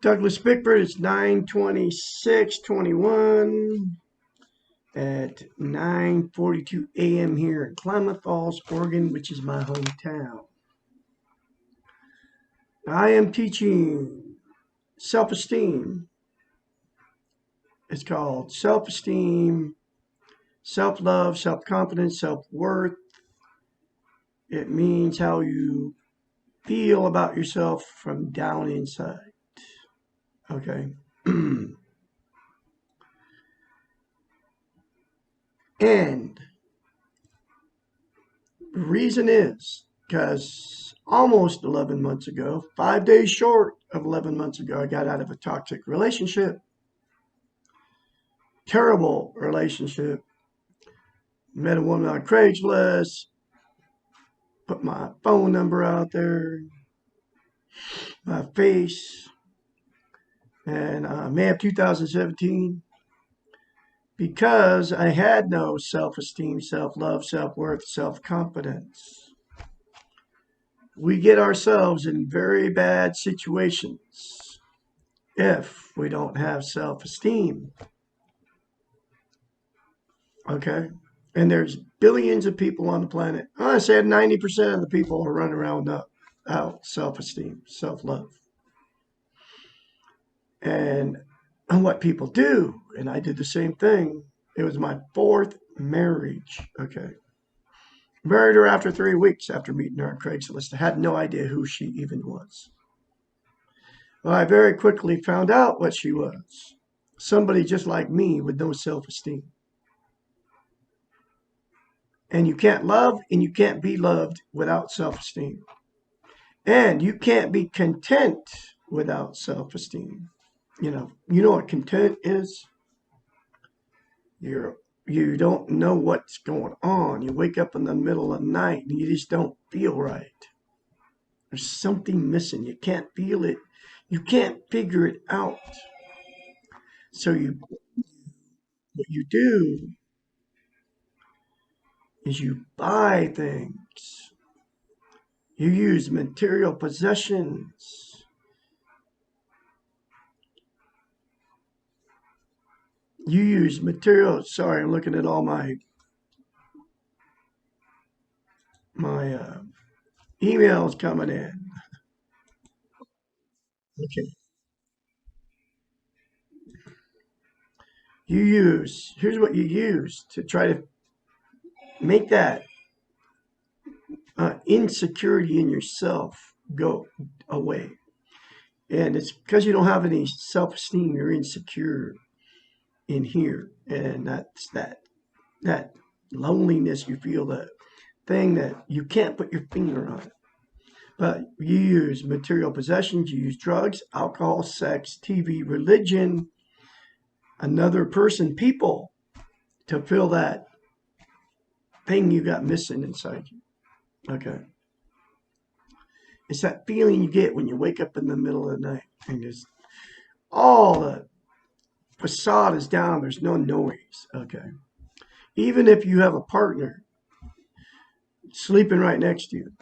Douglas Bickford, it's 9:26:21 at 9:42 a.m. here in Klamath Falls, Oregon, which is my hometown. I am teaching self-esteem. It's called self-esteem, self-love, self-confidence, self-worth. It means how you feel about yourself from down inside. Okay. And the reason is because almost 11 months ago, 5 days short of 11 months ago, I got out of a toxic relationship. Terrible relationship. Met a woman on Craigslist, put my phone number out there, my face, and May of 2017, because I had no self-esteem, self-love, self-worth, self-confidence. We get ourselves in very bad situations if we don't have self-esteem. Okay? And there's billions of people on the planet. I said 90% of the people are running around without self-esteem, self-love. And what people do, and I did the same thing. It was my fourth marriage. Okay. Married her after 3 weeks after meeting her on Craigslist. I had no idea who she even was. Well, I very quickly found out what she was. Somebody just like me with no self-esteem. And you can't love and you can't be loved without self-esteem. And you can't be content without self-esteem. You know what content is? You don't know what's going on. You wake up in the middle of the night and you just don't feel right. There's something missing. You can't feel it. You can't figure it out. So what you do is you buy things. You use material possessions. You use material. Sorry, I'm looking at all my emails coming in. Okay. Here's what you use to try to make that insecurity in yourself go away. And it's because you don't have any self-esteem, you're insecure in here. And that's that loneliness you feel, that thing that you can't put your finger on it. But you use material possessions, you use drugs, alcohol, sex, TV, religion, another person, people to fill that thing you got missing inside you. Okay. It's that feeling you get when you wake up in the middle of the night and just all the facade is down. There's no noise. Okay. Even if you have a partner sleeping right next to you,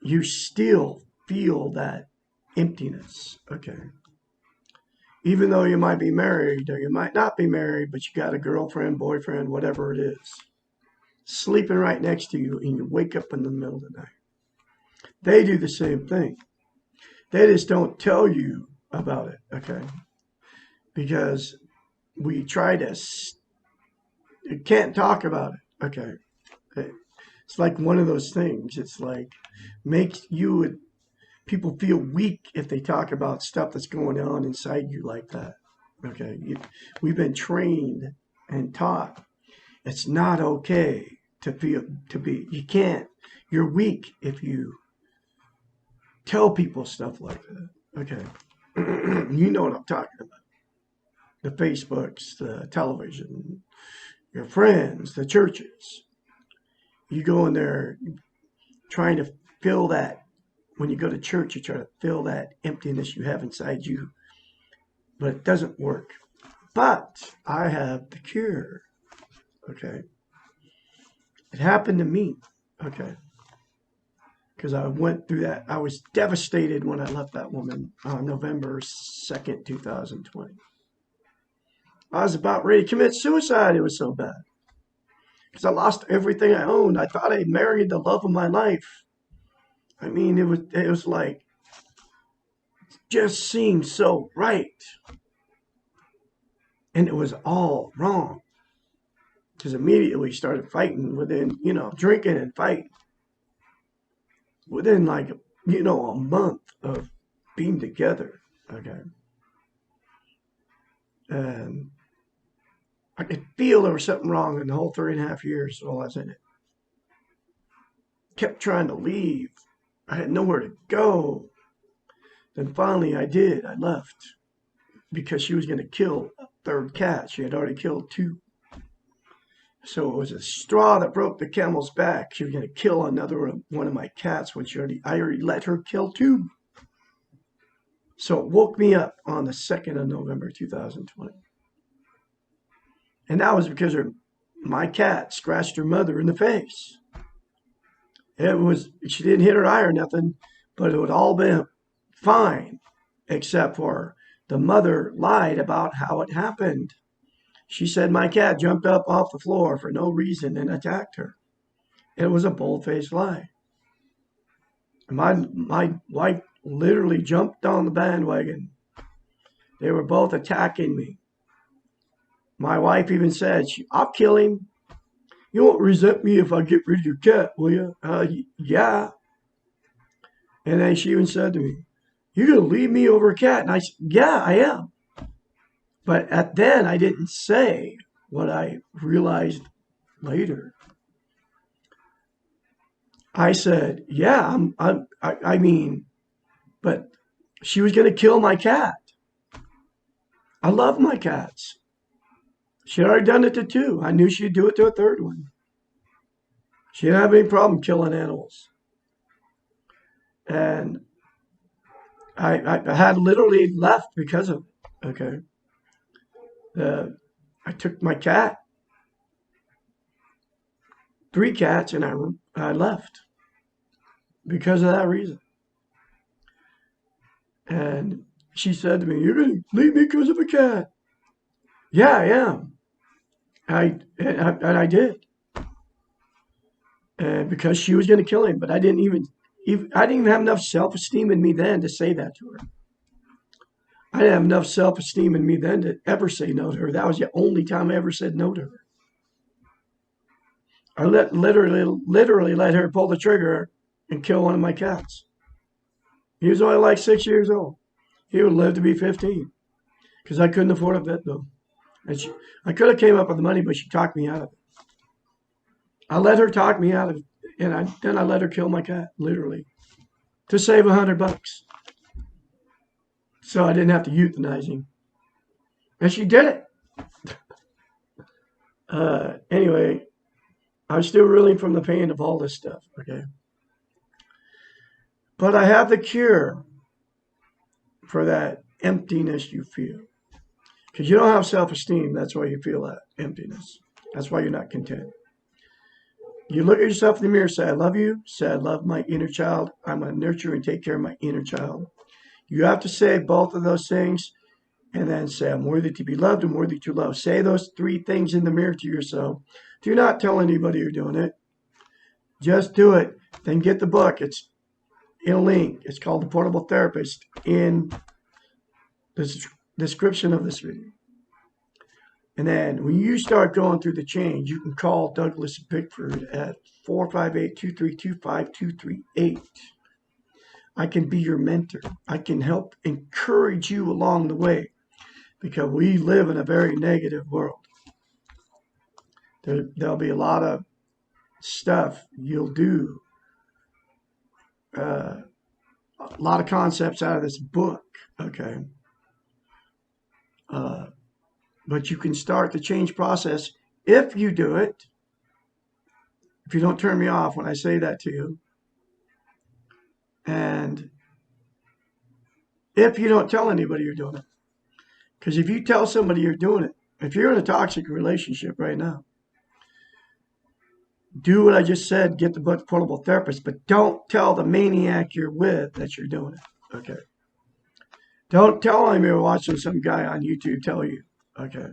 you still feel that emptiness. Okay. Even though you might be married or you might not be married, but you got a girlfriend, boyfriend, whatever it is, sleeping right next to you and you wake up in the middle of the night. They do the same thing. They just don't tell you about it, okay? Because we try to, you can't talk about it, okay? It's like one of those things. It's like makes people feel weak if they talk about stuff that's going on inside you like that, okay? We've been trained and taught it's not okay you can't, you're weak if you tell people stuff like that. Okay. You know what I'm talking about. The Facebooks, the television, your friends, the churches. You go in there trying to fill that. When you go to church, you try to fill that emptiness you have inside you, but it doesn't work. But I have the cure. Okay. It happened to me. Okay. because I went through that. I was devastated when I left that woman on November 2nd, 2020. I was about ready to commit suicide. It was so bad because I lost everything I owned. I thought I married the love of my life. I mean, it was like just seemed so right, and it was all wrong because immediately we started fighting within, drinking and fighting within like, a month of being together. Okay. And I could feel there was something wrong in the whole 3.5 years while I was in it. Kept trying to leave. I had nowhere to go. Then finally I did. I left because she was going to kill a third cat. She had already killed two. So it was a straw that broke the camel's back. She was going to kill another one of my cats when I already let her kill two. So it woke me up on the 2nd of November, 2020. And that was because my cat scratched her mother in the face. She didn't hit her eye or nothing, but it would all been fine, except for the mother lied about how it happened. She said my cat jumped up off the floor for no reason and attacked her. It was a bold-faced lie. My wife literally jumped on the bandwagon. They were both attacking me. My wife even said, I'll kill him. You won't resent me if I get rid of your cat, will you? Yeah. And then she even said to me, you're going to leave me over a cat? And I said, yeah, I am. But then I didn't say what I realized later. I said, yeah, I mean, but she was going to kill my cat. I love my cats. She had already done it to two. I knew she'd do it to a third one. She didn't have any problem killing animals. And I had literally left because of it. Okay. I took my cat, 3 cats, and I left because of that reason. And she said to me, you're going to leave me because of a cat? Yeah, I am. And I did. And because she was going to kill him, but I didn't even have enough self-esteem in me then to say that to her. I didn't have enough self-esteem in me then to ever say no to her. That was the only time I ever said no to her. I literally let her pull the trigger and kill one of my cats. He was only like 6 years old. He would live to be 15 because I couldn't afford a vet bill. And I could have came up with the money, but she talked me out of it. I let her talk me out of it, and then I let her kill my cat, literally, to save $100. So I didn't have to euthanize him. And she did it. Anyway, I'm still reeling from the pain of all this stuff, okay? But I have the cure for that emptiness you feel. Because you don't have self-esteem, that's why you feel that emptiness. That's why you're not content. You look at yourself in the mirror, say, I love you. Say, I love my inner child. I'm going to nurture and take care of my inner child. You have to say both of those things and then say, I'm worthy to be loved and worthy to love. Say those 3 things in the mirror to yourself. Do not tell anybody you're doing it. Just do it. Then get the book. It's in a link. It's called The Portable Therapist in the description of this video. And then when you start going through the change, you can call Douglas Bickford at 458-232-5238. I can be your mentor. I can help encourage you along the way because we live in a very negative world. There'll be a lot of stuff you'll do, a lot of concepts out of this book, okay? But you can start the change process if you do it. If you don't turn me off when I say that to you. And if you don't tell anybody you're doing it. Because if you tell somebody you're doing it, if you're in a toxic relationship right now, Do what I just said. Get the book, Portable Therapist, but don't tell the maniac you're with that you're doing it. Okay. Don't tell him you're watching some guy on YouTube tell you. Okay.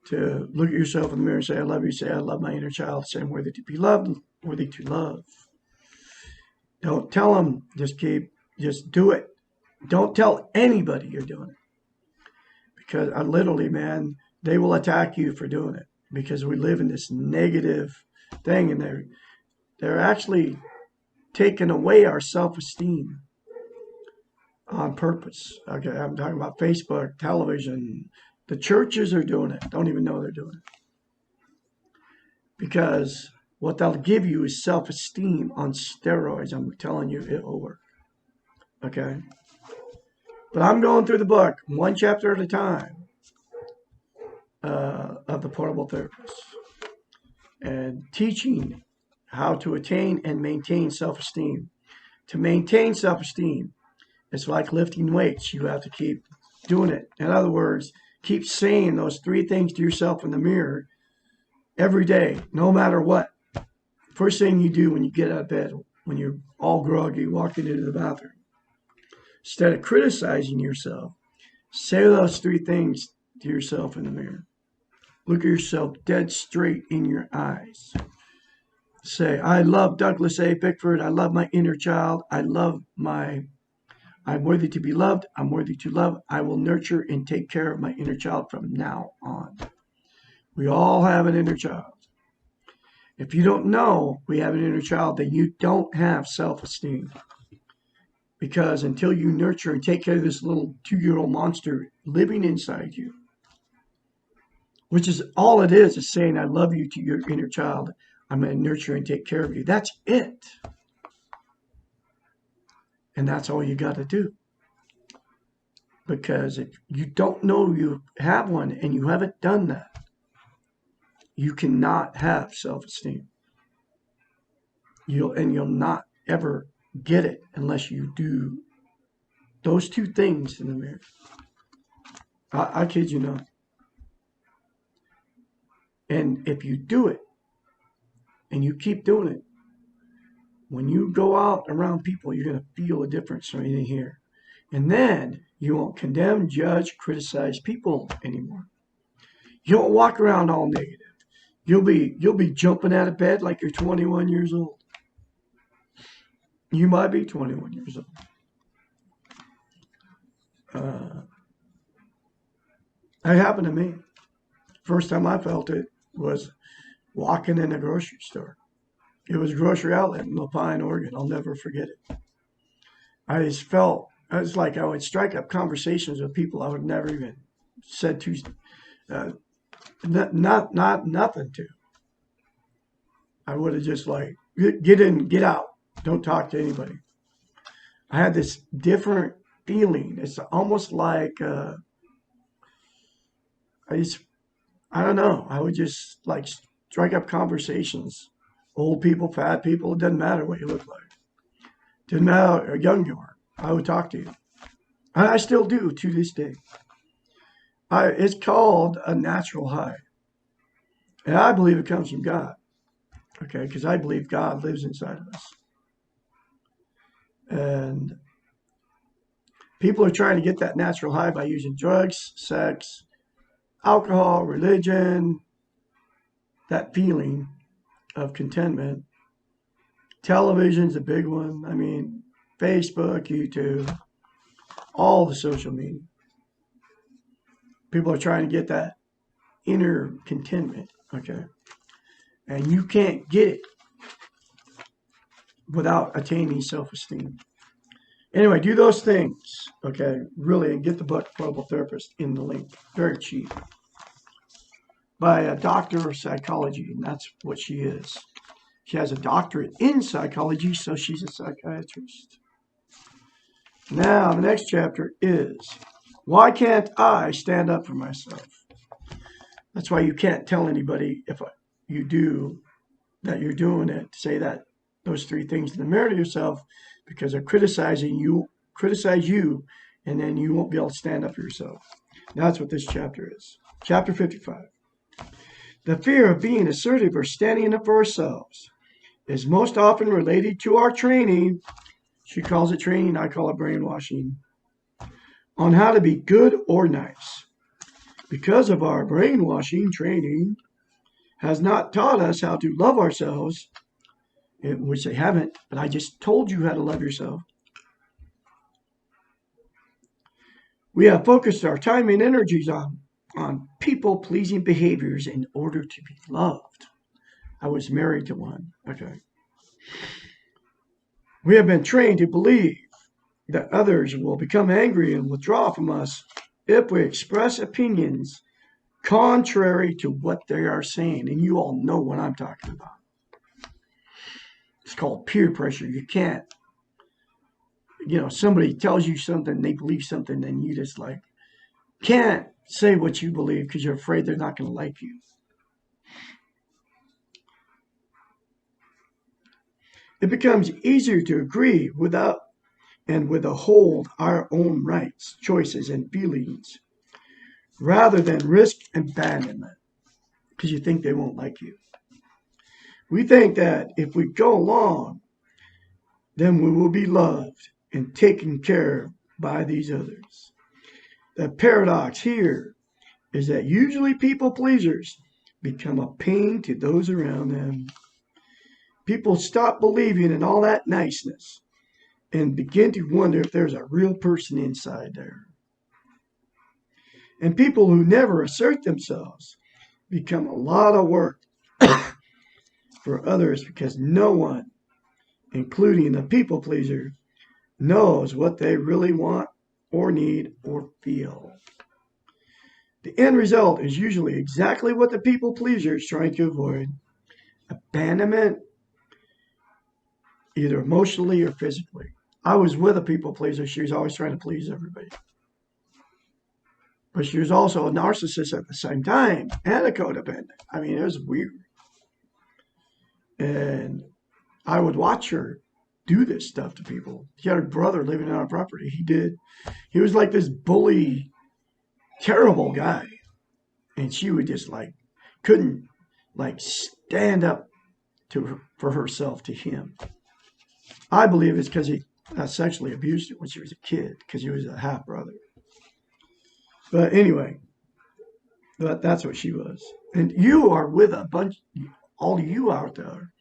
To look at yourself in the mirror and say, I love you. Say, I love my inner child. Say, I'm worthy to be loved, worthy to love. Don't tell them. Just do it. Don't tell anybody you're doing it. Because literally, man, they will attack you for doing it. Because we live in this negative thing, and they're actually taking away our self-esteem on purpose. Okay, I'm talking about Facebook, television. The churches are doing it. Don't even know they're doing it. Because what they'll give you is self-esteem on steroids. I'm telling you, it will work. Okay? But I'm going through the book, one chapter at a time, of the Portable Therapist, and teaching how to attain and maintain self-esteem. To maintain self-esteem, it's like lifting weights. You have to keep doing it. In other words, keep saying those 3 things to yourself in the mirror every day, no matter what. First thing you do when you get out of bed, when you're all groggy, walking into the bathroom. Instead of criticizing yourself, say those 3 things to yourself in the mirror. Look at yourself dead straight in your eyes. Say, I love Douglas A. Bickford. I love my inner child. I'm worthy to be loved. I'm worthy to love. I will nurture and take care of my inner child from now on. We all have an inner child. If you don't know we have an inner child, then you don't have self-esteem. Because until you nurture and take care of this little 2-year-old monster living inside you, which is all it is saying, I love you to your inner child. I'm going to nurture and take care of you. That's it. And that's all you got to do. Because if you don't know you have one and you haven't done that, you cannot have self-esteem. You'll not ever get it unless you do those 2 things in the mirror. I kid you not. And if you do it, and you keep doing it, when you go out around people, you're going to feel a difference right in here. And then you won't condemn, judge, criticize people anymore. You won't walk around all negative. You'll be jumping out of bed like you're 21 years old. You might be 21 years old. That happened to me. First time I felt it was walking in a grocery store. It was a grocery outlet in Lapine, Oregon. I'll never forget it. I was like I would strike up conversations with people I would never even said to, nothing to. I would have just like, get in, get out. Don't talk to anybody. I had this different feeling. It's almost like, I don't know. I would just like strike up conversations. Old people, fat people, it doesn't matter what you look like. Didn't matter how young you are. I would talk to you. And I still do to this day. It's called a natural high. And I believe it comes from God. Okay, because I believe God lives inside of us. And people are trying to get that natural high by using drugs, sex, alcohol, religion, that feeling of contentment. Television's a big one. I mean, Facebook, YouTube, all the social media. People are trying to get that inner contentment, okay? And you can't get it without attaining self-esteem. Anyway, do those things, okay? Really, and get the book, Portable Therapist, in the link. Very cheap. By a doctor of psychology, and that's what she is. She has a doctorate in psychology, so she's a psychiatrist. Now, the next chapter is, why can't I stand up for myself? That's why you can't tell anybody if you do that you're doing it. Say that those 3 things in the mirror to yourself, because they're criticize you, and then you won't be able to stand up for yourself. That's what this chapter is. Chapter 55. The fear of being assertive or standing up for ourselves is most often related to our training. She calls it training, I call it brainwashing, on how to be good or nice. Because of our brainwashing training has not taught us how to love ourselves, which they haven't, but I just told you how to love yourself. We have focused our time and energies on people-pleasing behaviors in order to be loved. I was married to one. Okay. We have been trained to believe that others will become angry and withdraw from us if we express opinions contrary to what they are saying. And you all know what I'm talking about. It's called peer pressure. You can't, somebody tells you something, they believe something, and you just can't say what you believe because you're afraid they're not going to like you. It becomes easier to agree without and withhold our own rights, choices, and feelings rather than risk abandonment because you think they won't like you. We think that if we go along, then we will be loved and taken care of by these others. The paradox here is that usually people pleasers become a pain to those around them. People stop believing in all that niceness and begin to wonder if there's a real person inside there. And people who never assert themselves become a lot of work for others because no one, including the people pleaser, knows what they really want or need or feel. The end result is usually exactly what the people pleaser is trying to avoid: abandonment, either emotionally or physically. I was with a people pleaser. She was always trying to please everybody. But she was also a narcissist at the same time and a codependent. I mean, it was weird. And I would watch her do this stuff to people. She had her brother living on our property. He was like this bully, terrible guy. And she would just couldn't stand up for herself to him. I believe it's because he sexually abused her when she was a kid because he was a half brother. But anyway, that's what she was. And you are with a bunch, all of you out there.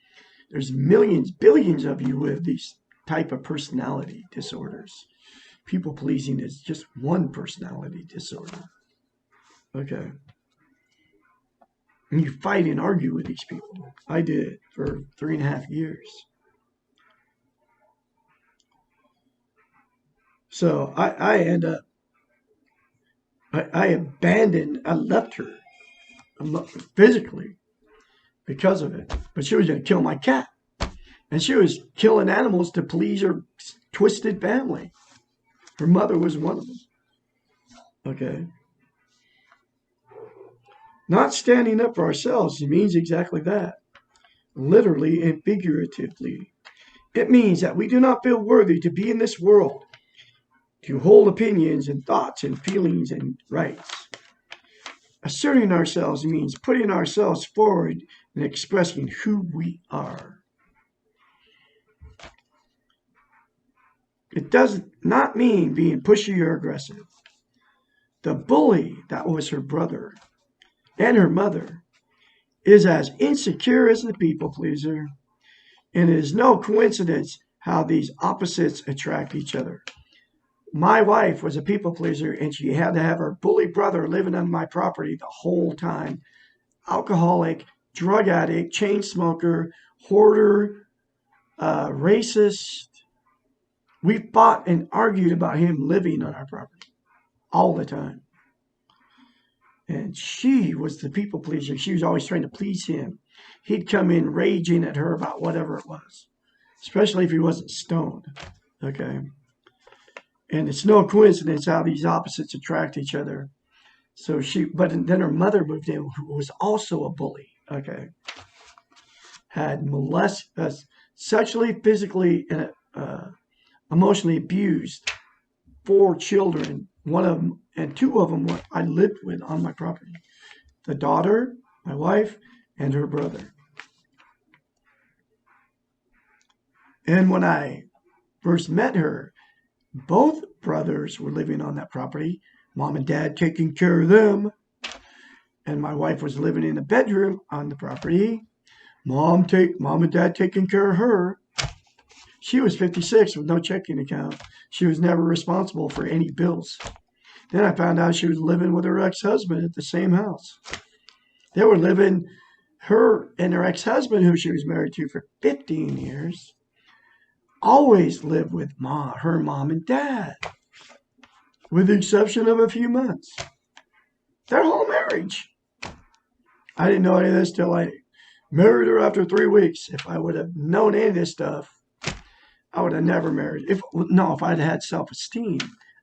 There's millions, billions of you with these type of personality disorders. People pleasing is just one personality disorder. Okay. And you fight and argue with these people. I did for 3.5 years. So I end up, I left her physically because of it. But she was going to kill my cat. And she was killing animals to please her twisted family. Her mother was one of them. Okay. Not standing up for ourselves means exactly that. Literally and figuratively. It means that we do not feel worthy to be in this world, to hold opinions and thoughts and feelings and rights. Asserting ourselves means putting ourselves forward and expressing who we are. It does not mean being pushy or aggressive. The bully, that was her brother, and her mother, is as insecure as the people pleaser, and it is no coincidence how these opposites attract each other. My wife was a people pleaser, and she had to have her bully brother living on my property the whole time. Alcoholic, drug addict, chain smoker, hoarder, racist. We fought and argued about him living on our property all the time. And she was the people pleaser. She was always trying to please him. He'd come in raging at her about whatever it was, especially if he wasn't stoned. Okay. And it's no coincidence how these opposites attract each other. So but then her mother moved in, who was also a bully. Okay. Had sexually, physically, and emotionally abused 4 children. One of them, and 2 of them I lived with on my property. The daughter my wife and her brother. And when I first met her, both brothers were living on that property, mom and dad taking care of them. And my wife was living in a bedroom on the property, mom and dad taking care of her. She was 56 with no checking account. She was never responsible for any bills. Then I found out she was living with her ex-husband at the same house. They were living, her and her ex-husband, who she was married to for 15 years, always lived with her mom and dad, with the exception of a few months. Their whole marriage. I didn't know any of this till I married her after 3 weeks. If I would have known any of this stuff, I would have never married. If I'd had self-esteem,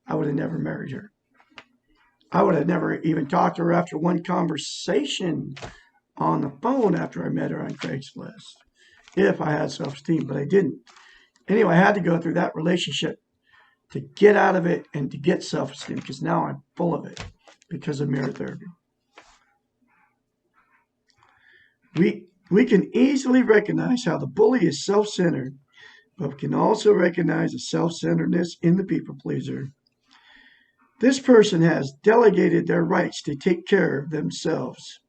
I would have never married her. I would have never even talked to her after one conversation on the phone after I met her on Craigslist, if I had self-esteem, but I didn't. Anyway, I had to go through that relationship to get out of it and to get self-esteem, because now I'm full of it because of mirror therapy. We can easily recognize how the bully is self-centered, but we can also recognize the self-centeredness in the people pleaser. This person has delegated their rights to take care of themselves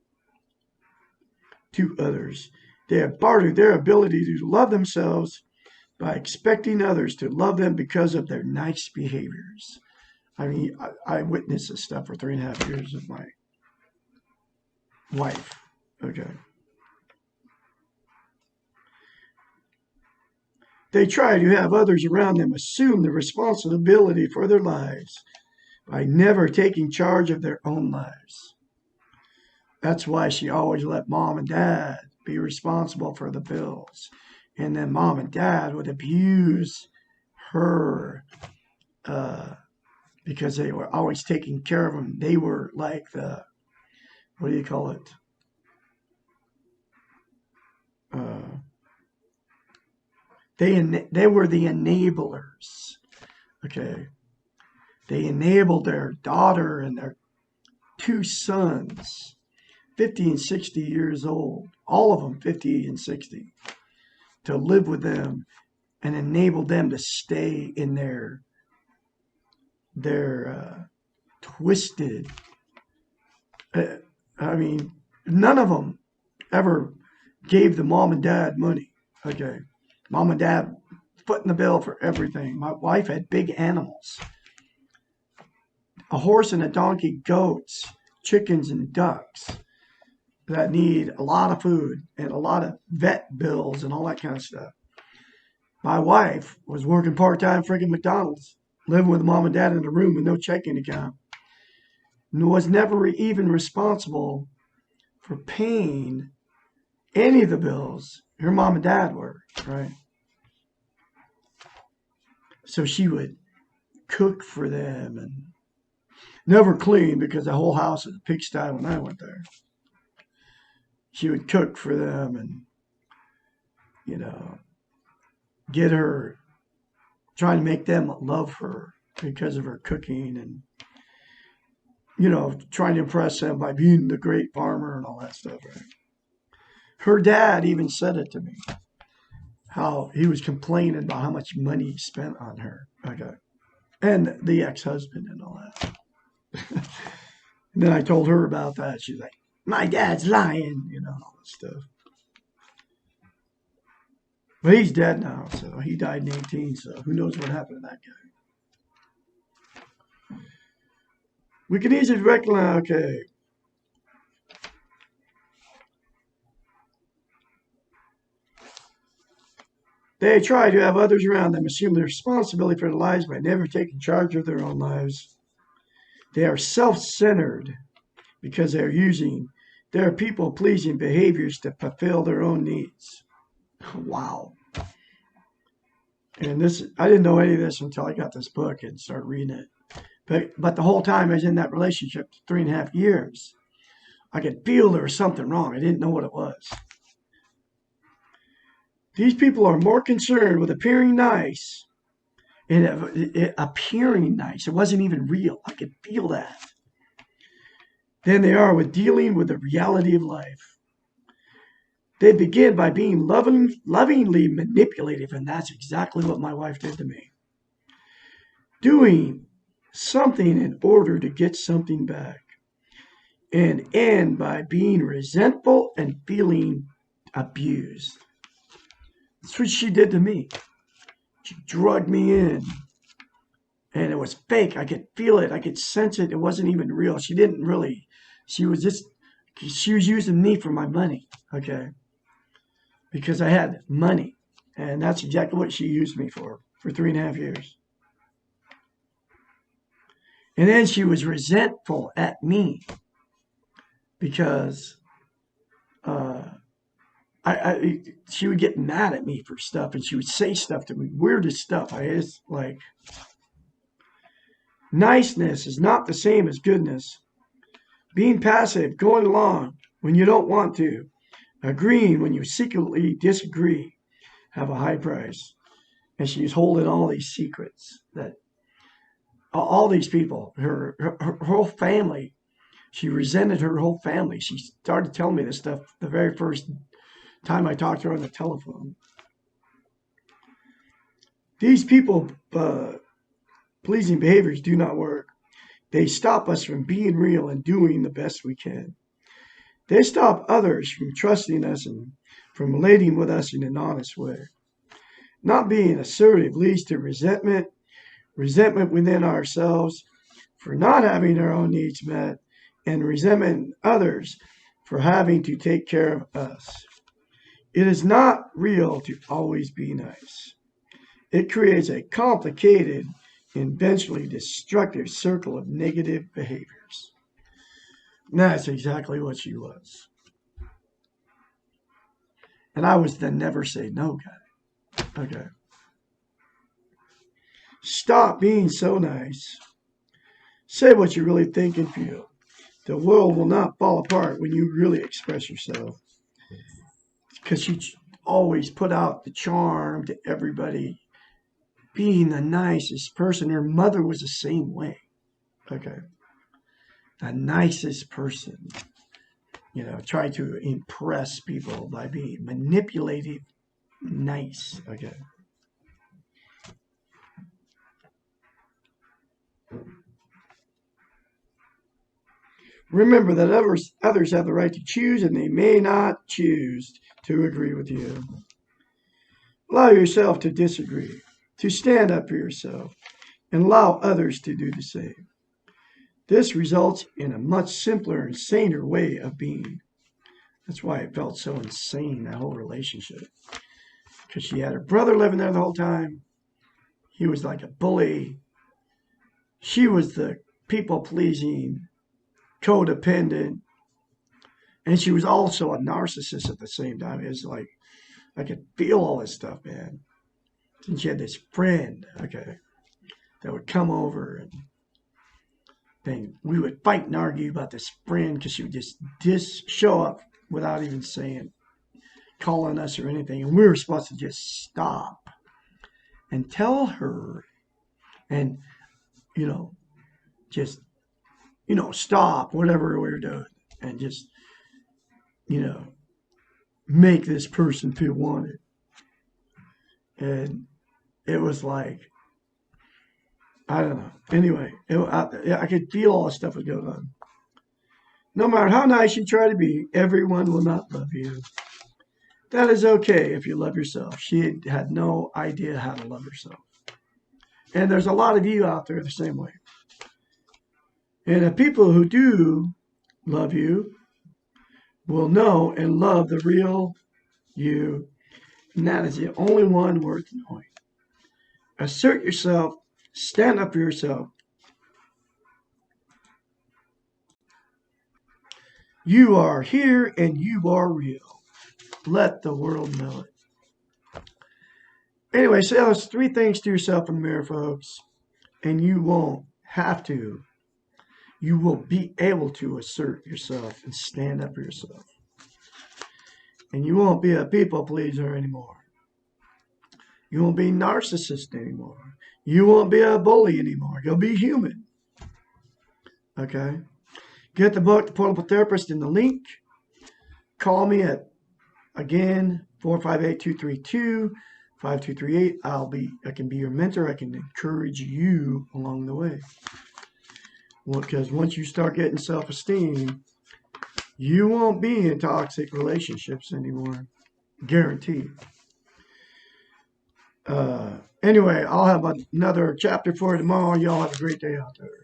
to others. They have bartered their ability to love themselves by expecting others to love them because of their nice behaviors. I mean, I witnessed this stuff for 3.5 years with my wife. Okay. They try to have others around them assume the responsibility for their lives by never taking charge of their own lives. That's why she always let mom and dad be responsible for the bills. And then mom and dad would abuse her because they were always taking care of them. They were like the, what do you call it? They were the enablers. Okay. They enabled their daughter and their 2 sons, 50 and 60 years old, all of them 50 and 60, to live with them and enabled them to stay in their twisted. I mean, none of them ever gave the mom and dad money. Okay. Mom and dad footing the bill for everything. My wife had big animals. A horse and a donkey, goats, chickens and ducks that need a lot of food and a lot of vet bills and all that kind of stuff. My wife was working part-time freaking McDonald's, living with mom and dad in a room with no checking account, and was never even responsible for paying any of the bills. Her mom and dad were, right? So she would cook for them and never clean, because the whole house was a pigsty when I went there. She would cook for them and, get her, trying to make them love her because of her cooking and, trying to impress them by being the great farmer and all that stuff, right? Her dad even said it to me, how he was complaining about how much money he spent on her. Okay. And the ex-husband and all that. And then I told her about that. She's like, my dad's lying, all that stuff. But he's dead now, so he died in 18, so who knows what happened to that guy. We can easily recognize, okay. They try to have others around them assume the responsibility for their lives by never taking charge of their own lives. They are self-centered because they are using their people-pleasing behaviors to fulfill their own needs. Wow. And this, I didn't know any of this until I got this book and started reading it. But the whole time I was in that relationship, 3.5 years, I could feel there was something wrong. I didn't know what it was. These people are more concerned with appearing nice. And appearing nice. It wasn't even real. I could feel that. than they are with dealing with the reality of life. They begin by being lovingly manipulative, and that's exactly what my wife did to me. Doing something in order to get something back, and end by being resentful and feeling abused. That's what she did to me. She drugged me in, and it was fake. I could feel it. I could sense it. It wasn't even real. She didn't really. She was just. She was using me for my money. Okay. Because I had money, and that's exactly what she used me for 3.5 years. And then she was resentful at me because uh, she would get mad at me for stuff, and she would say stuff to me, weirdest stuff. I just like, niceness is not the same as goodness. Being passive, going along when you don't want to, agreeing when you secretly disagree, have a high price. And she's holding all these secrets that all these people, her whole family, she resented her whole family. She started telling me this stuff the very first time I talked to her on the telephone. These people pleasing behaviors do not work. They stop us from being real and doing the best we can. They stop others from trusting us and from relating with us in an honest way. Not being assertive leads to resentment within ourselves for not having our own needs met, and resentment others for having to take care of us. It is not real to always be nice. It creates a complicated and eventually destructive circle of negative behaviors. And that's exactly what she was. And I was the never say no guy. Okay. Stop being so nice. Say what you really think and feel. The world will not fall apart when you really express yourself. Because she always put out the charm to everybody, being the nicest person. Her mother was the same way. Okay. The nicest person. Try to impress people by being manipulative, nice. Okay. Remember that others have the right to choose, and they may not choose to agree with you. Allow yourself to disagree, to stand up for yourself, and allow others to do the same. This results in a much simpler and saner way of being. That's why it felt so insane, that whole relationship. Because she had her brother living there the whole time. He was like a bully. She was the people-pleasing, codependent, and she was also a narcissist at the same time. It was like, I could feel all this stuff, man. And she had this friend, okay, that would come over, and then we would fight and argue about this friend because she would just show up without even calling us or anything. And we were supposed to just stop and tell her and, just, stop whatever we were doing and just, make this person feel wanted. And it was like, I don't know. Anyway, I could feel all this stuff was going on. No matter how nice you try to be, everyone will not love you. That is okay if you love yourself. She had no idea how to love herself. And there's a lot of you out there the same way. And the people who do love you will know and love the real you. And that is the only one worth knowing. Assert yourself. Stand up for yourself. You are here and you are real. Let the world know it. Anyway, say those 3 things to yourself in the mirror, folks, and you won't have to. You will be able to assert yourself and stand up for yourself. And you won't be a people pleaser anymore. You won't be narcissist anymore. You won't be a bully anymore. You'll be human. Okay? Get the book, The Portable Therapist, in the link. Call me at, again, 458-232-5238. I can be your mentor. I can encourage you along the way. Because once you start getting self-esteem, you won't be in toxic relationships anymore. Guaranteed. Anyway, I'll have another chapter for you tomorrow. Y'all have a great day out there.